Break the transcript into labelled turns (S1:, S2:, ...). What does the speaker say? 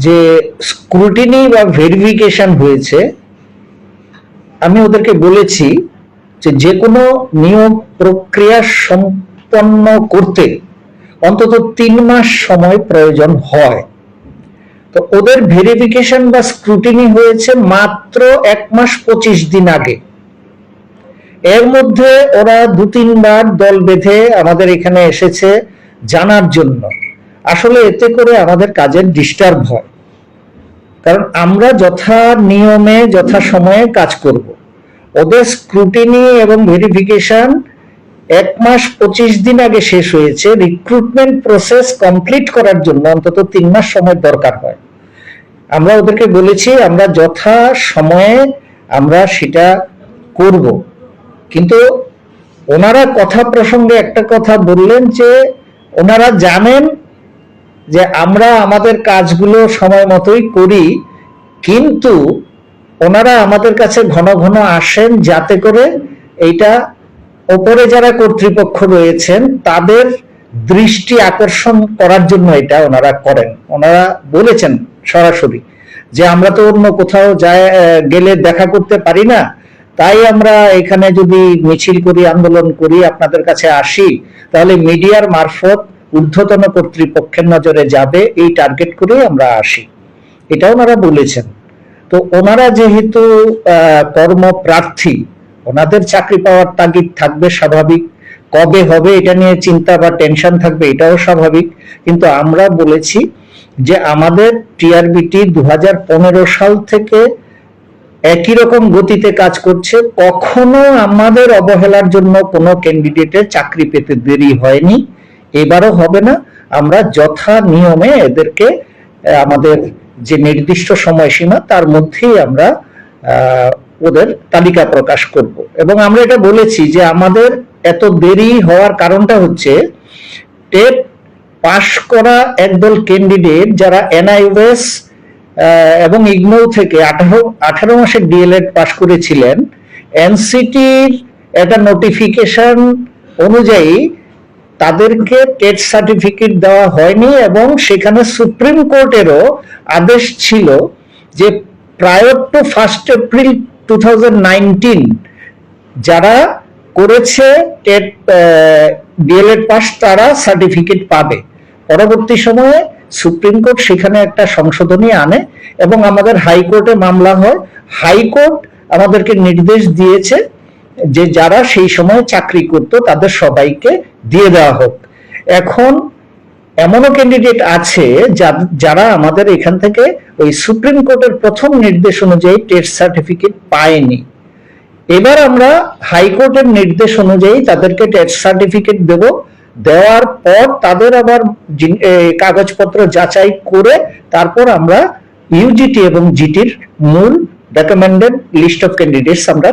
S1: যে স্ক্রুটিনি বা ভেরিফিকেশন হয়েছে, আমি ওদেরকে বলেছি যে যে কোনো নিয়োগ প্রক্রিয়া সম্পন্ন করতে অন্তত 3 মাস সময় প্রয়োজন হয়। তো ওদের ভেরিফিকেশন বা স্ক্রুটিনি হয়েছে মাত্র 1 মাস 25 দিন আগে। এর মধ্যে ওরা 2-3 বার দল বেঁধে আমাদের এখানে এসেছে জানার জন্য। আসলে এতে করে আমাদের কাজের ডিস্টার্ব হয়, কারণ আমরা যথা নিয়মে যথা সময়ে কাজ করব। ওদের স্ক্রুটিনি এবং ভেরিফিকেশন 1 মাস 25 দিন আগে শেষ হয়েছে। রিক্রুটমেন্ট প্রসেস কমপ্লিট করার জন্য অন্তত 3 মাস সময় দরকার হয়। আমরা ওদেরকে বলেছি আমরা যথা সময়ে আমরা সেটা করব, কিন্তু ওনারা কথা প্রসঙ্গে একটা কথা বললেন যে ওনারা জানেন যে আমরা আমাদের কাজগুলো সময় মতোই করি, কিন্তু ওনারা আমাদের কাছে ঘন ঘন আসেন যাতে করে এইটা ওপরে যারা কর্তৃপক্ষ রয়েছেন তাদের দৃষ্টি আকর্ষণ করার জন্য এটা ওনারা করেন। ওনারা বলেছেন সরাসরি যে আমরা তো অন্য কোথাও গেলে দেখা করতে পারি না, তাই আমরা এখানে যদি মিছিল করি, আন্দোলন করি, আপনাদের কাছে আসি, তাহলে মিডিয়ার মারফত ঊর্ধ্বতন কর্তৃপক্ষের নজরে যাবে, এই টার্গেট করে আমরা আসি, এটা ওনারা বলেছেন। তো ওনারা যেহেতু কর্মপ্রার্থী, ওনাদের চাকরি পাওয়ার তাগিদ থাকবে স্বাভাবিক, কবে হবে এটা নিয়ে চিন্তা বা টেনশন থাকবে এটাও স্বাভাবিক। কিন্তু আমরা বলেছি যে আমাদের টিআরবিটি 2015 সাল থেকে একই রকম গতিতে কাজ করছে, কখনো আমাদের অবহেলার জন্য কোনো ক্যান্ডিডেটের চাকরি পেতে দেরি হয়নি, এবারও হবে না। আমরা যথা নিয়মে এদেরকে আমাদের যে নির্দিষ্ট সময়সীমা তার মধ্যেই আমরা ওদের তালিকা প্রকাশ করব। এবং আমরা এটা বলেছি যে আমাদের এত দেরি হওয়ার কারণটা হচ্ছে টেট পাশ করা একদল ক্যান্ডিডেট যারা এনআইওএস এবং ইগনৌ থেকে 18 মাসের ডিএলএড পাশ করেছিলেন, এনসিটির একটা নোটিফিকেশন অনুযায়ী তাদেরকে টেট সার্টিফিকেট দেওয়া হয়নি, এবং সেখানে সুপ্রিম কোর্টেরও আদেশ ছিল যে প্রায়র টু 1 এপ্রিল 2019 যারা করেছে টেট ডিএলএড পাস তারা সার্টিফিকেট পাবে। পরবর্তী সময়ে সুপ্রিম কোর্ট সেখানে একটা সংশোধনী আনে এবং আমাদের হাইকোর্টে মামলা হয়। হাইকোর্ট আমাদেরকে নির্দেশ দিয়েছে যে যারা সেই সময় চাকরি করত তাদের সবাইকে দিয়ে দেওয়া হোক। এখন এমনও ক্যান্ডিডেট আছে যারা আমাদের এখান থেকে ওই সুপ্রিম কোর্টের প্রথম নির্দেশ অনুযায়ী টেট সার্টিফিকেট পায়নি। এবার আমরা হাইকোর্টের নির্দেশ অনুযায়ী তাদেরকে টেট সার্টিফিকেট দেব, দেওয়ার পর তাদের আবার কাগজপত্র যাচাই করে তারপর আমরা ইউজিটি এবং জিটির মূল রেকমেন্ডেড লিস্ট অফ ক্যান্ডিডেটস আমরা